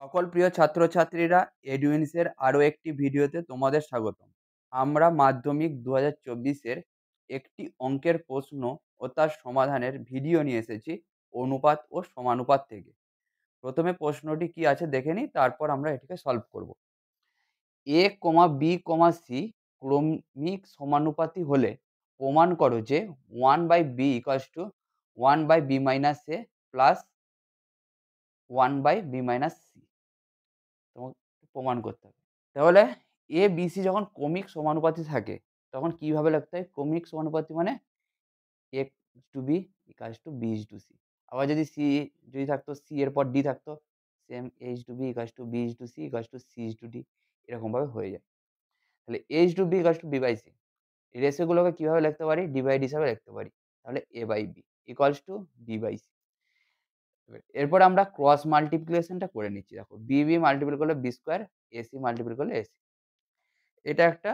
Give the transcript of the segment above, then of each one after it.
সকল প্রিয় ছাত্রছাত্রীরা এডুইন্সের আরও একটি ভিডিওতে তোমাদের স্বাগতম। আমরা মাধ্যমিক ২০২৪ এর একটি অঙ্কের প্রশ্ন ও তার সমাধানের ভিডিও নিয়ে এসেছি অনুপাত ও সমানুপাত থেকে। প্রথমে প্রশ্নটি কি আছে দেখে নিই, তারপর আমরা এটিকে সলভ করব। এ, বি, সি ক্রমিক সমানুপাতি হলে প্রমাণ করো যে 1/b = 1/b - a plus 1/b - c। তোমাকে প্রমাণ করতে হবে। তাহলে এ, বি, সি যখন ক্রমিক সমানুপাতি থাকে তখন কিভাবে লিখতে হয়? ক্রমিক সমানুপাতি মানে a/b = b/c। আবার যদি থাকতো, c এর পর d থাকতো, সেম a/b = b/c = c/d, এরকমভাবে হয়ে যায়। তাহলে a/b = b/c। এই রেশিও গুলোকে কিভাবে লিখতে পারি? ডিভাইড হিসাবে লিখতে পারি। তাহলে a/b = b/c। এরপর আমরা ক্রস মাল্টিপ্লিকেশনটা করে নিচ্ছি। দেখো, b মাল্টিপ্লাই করলে b², ac মাল্টিপ্লাই করলে ac। এটা একটা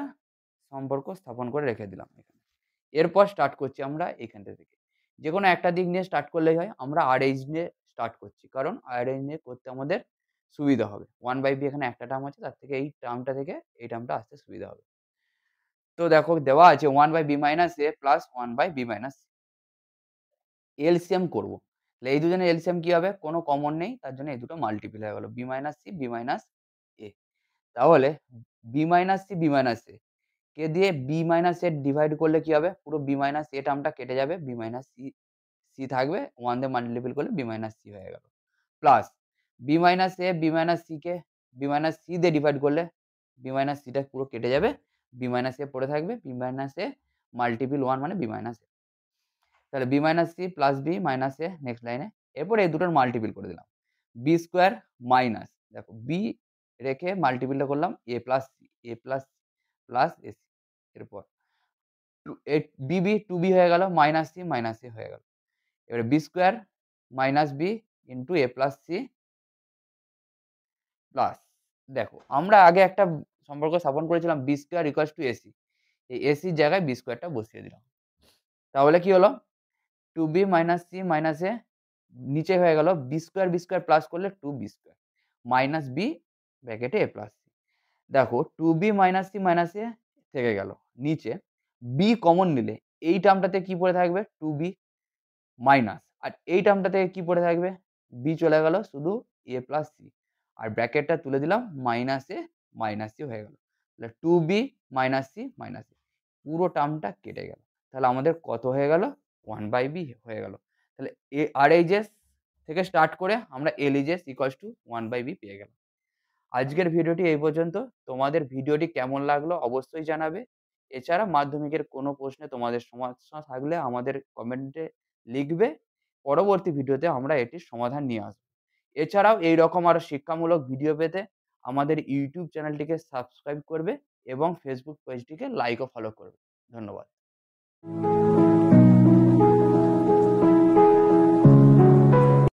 সম্পর্ক স্থাপন করে রেখে দিলাম এখানে। এরপর স্টার্ট করছি আমরা এইখানটা থেকে। যেকোনো একটা দিক নিয়ে স্টার্ট করলেই হয়। আমরা RH নিয়ে স্টার্ট করছি। কারণ RH নিয়ে করতে আমাদের সুবিধা হবে। 1/b এখানে একটা টার্ম আছে, তার থেকে এই টার্মটা থেকে এই টার্মটা আসতে সুবিধা হবে। তো দেখো দেওয়া আছে 1/b - a plus 1/b - c। LCM করব। তাহলে এই দুজনের এলসিএম কি হবে? কোনো কমন নেই, তার জন্য এই দুটো মাল্টিপ্লাই হয়ে গেল। b - c, b - a। তাহলে b - c, b - a কে দিয়ে b - a ডিভাইড করলে কি হবে? পুরো b - a টার্মটা কেটে যাবে। b - c থাকবে। 1 দিয়ে মাল্টিপ্লাই করলে b - c হয়ে গেল। Plus b - a, b - c K b - c দিয়ে ডিভাইড করলে b - c টা পুরো কেটে যাবে। b - a পড়ে থাকবে। b - a মাল্টিপল 1 মানে b - a। তাহলে b - c plus b minus a next লাইনে। এরপর এই দুটোর মাল্টিপল করে দিলাম। b² মাইনাস, দেখো b রেখে মাল্টিপলটা করলাম a plus c, a plus plus ac। এরপর bb 2b হয়ে গেল, মাইনাস c মাইনাস a হয়ে গেল। এবারে b² minus b into a plus c plus, দেখো আমরা আগে একটা সম্পর্ক স্থাপন করেছিলাম b² = ac। এই ac র জায়গায় b² টা বসিয়ে দিলাম। তাহলে কি হলো? 2b - c - a নিচে হয়ে গেল b² প্লাস করলে 2b² মাইনাস b ব্র্যাকেটে a প্লাস c। দেখো 2b - c - a থেকে গেল। নিচে b কমন নিলে এই টার্মটাতে কি পড়ে থাকবে? 2b মাইনাস, আর এই টার্মটা থেকে কি পড়ে থাকবে? b চলে গেল, শুধু a প্লাস c। আর ব্র্যাকেটটা তুলে দিলাম, মাইনাস a মাইনাস c হয়ে গেল। তাহলে 2b - c - a পুরো টার্মটা কেটে গেল। তাহলে আমাদের কত হয়ে গেল? 1/b হয়ে গেল। তাহলে RHS থেকে স্টার্ট করে আমরা LHS = 1/b পেয়ে গেলাম। আজকের ভিডিওটি এই পর্যন্ত। তোমাদের ভিডিওটি কেমন লাগলো অবশ্যই জানাবে। এছাড়া মাধ্যমিকের কোনো প্রশ্নে তোমাদের সমস্যা থাকলে আমাদের কমেন্টে লিখবে। পরবর্তী ভিডিওতে আমরা এটির সমাধান নিয়ে আসব। এছাড়াও এইরকম আরো শিক্ষামূলক ভিডিও পেতে আমাদের YouTube চ্যানেলটিকে সাবস্ক্রাইব করবে এবং Facebook পেজটিকে লাইক ও ফলো করবে। ধন্যবাদ।